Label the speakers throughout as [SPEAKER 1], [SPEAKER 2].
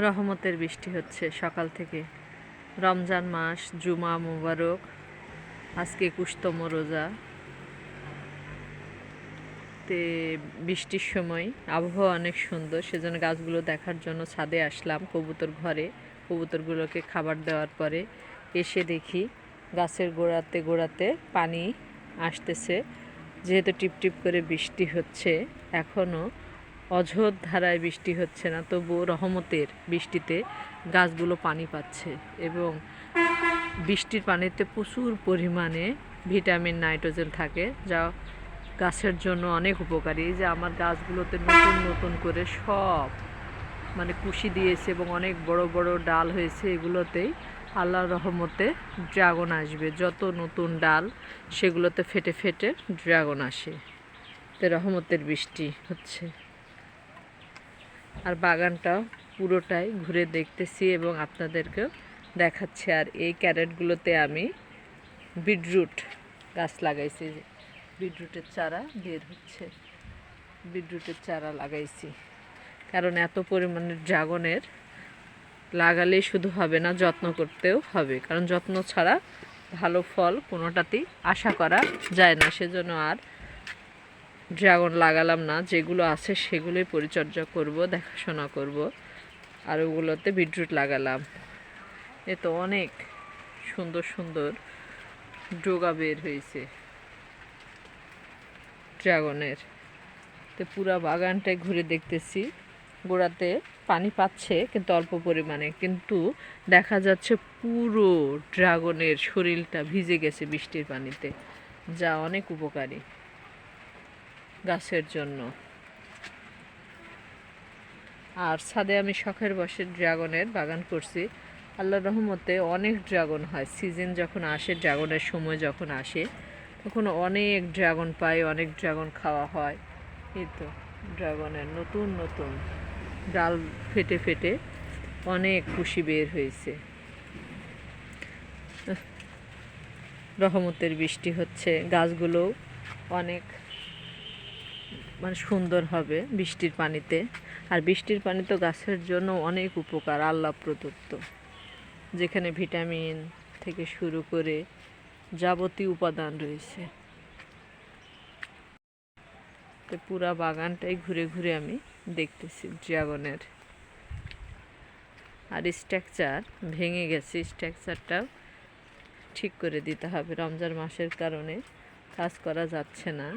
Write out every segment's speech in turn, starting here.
[SPEAKER 1] রহমতের বৃষ্টি হচ্ছে সকাল থেকে। রমজান মাস, জুমা মুবারক। আজকে 21তম রোজা। তে বৃষ্টির সময় আবহাওয়া অনেক সুন্দর, সেজন্য গাছগুলো দেখার জন্য ছাদে আসলাম। কবুতর ঘরে, কবুতরগুলোকে খাবার দেওয়ার পরে এসে দেখি গাছের গোড়াতে গোড়াতে পানি আসতেছে। যেহেতু টিপটিপ করে বৃষ্টি হচ্ছে, এখনও অঝোর ধারায় বৃষ্টি হচ্ছে না, তবুও রহমতের বৃষ্টিতে গাছগুলো পানি পাচ্ছে এবং বৃষ্টির পানিতে প্রচুর পরিমাণে ভিটামিন, নাইট্রোজেন থাকে, যা গাছের জন্য অনেক উপকারী। যে আমার গাছগুলোতে নতুন নতুন করে সব কুশি দিয়েছে এবং অনেক বড় বড় ডাল হয়েছে। এগুলোতেই আল্লাহর রহমতে ড্রাগন আসবে। যত নতুন ডাল সেগুলোতে ফেটে ফেটে ড্রাগন আসে। তো রহমতের বৃষ্টি হচ্ছে। আর বাগানটা পুরোটাই ঘুরে দেখতেছি এবং আপনাদেরকেও দেখাচ্ছি। আর এই ক্যারেটগুলোতে আমি বিটরুট গাছ লাগাইছি। বিটরুটের চারা বের হচ্ছে, বিটরুটের চারা লাগাইছি। কারণ এত পরিমাণে ড্রাগনের লাগালেই শুধু হবে না, যত্ন করতেও হবে। কারণ যত্ন ছাড়া ভালো ফল কোনোটাতেই আশা করা যায় না। সেজন্য আর ড্রাগন লাগালাম না, যেগুলো আছে সেগুলোই পরিচর্যা করব, দেখাশোনা করব। আর ওগুলোতে বিটরুট লাগালাম। এ তো অনেক সুন্দর সুন্দর ডোগা বের হয়েছে ড্রাগনের। তো পুরা বাগানটায় ঘুরে দেখতেছি। গোড়াতে পানি পাচ্ছে কিন্তু অল্প পরিমাণে, কিন্তু দেখা যাচ্ছে পুরো ড্রাগনের শরীরটা ভিজে গেছে বৃষ্টির পানিতে, যা অনেক উপকারী গাছের জন্য। আর ছাদে আমি শখের বসে ড্রাগনের বাগান করছি। আল্লাহর রহমতে অনেক ড্রাগন হয়। সিজন যখন আসে, ড্রাগনের সময় যখন আসে, তখন অনেক ড্রাগন পাই, অনেক ড্রাগন খাওয়া হয়। এই তো ড্রাগনের নতুন নতুন ডাল ফেটে ফেটে অনেক কুশি বের হয়েছে। রহমতের বৃষ্টি হচ্ছে, গাছগুলো অনেক সুন্দর হবে বৃষ্টির পানিতে। আর বৃষ্টির পানি তো গাছের জন্য অনেক উপকার, আল্লাহ প্রদত্ত, যেখানে ভিটামিন থেকে শুরু করে যাবতীয় উপাদান রয়েছে। তো পুরা বাগানটাই ঘুরে ঘুরে আমি দেখতেছি ড্রাগনের। আর স্ট্রাকচার ভেঙে গেছে, স্ট্রাকচারটাও ঠিক করে দিতে হবে। রমজান মাসের কারণে কাজ করা যাচ্ছে না।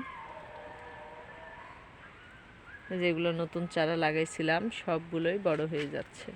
[SPEAKER 1] যেগুলো নতুন চারা লাগাইছিলাম সবগুলোই বড় হয়ে যাচ্ছে।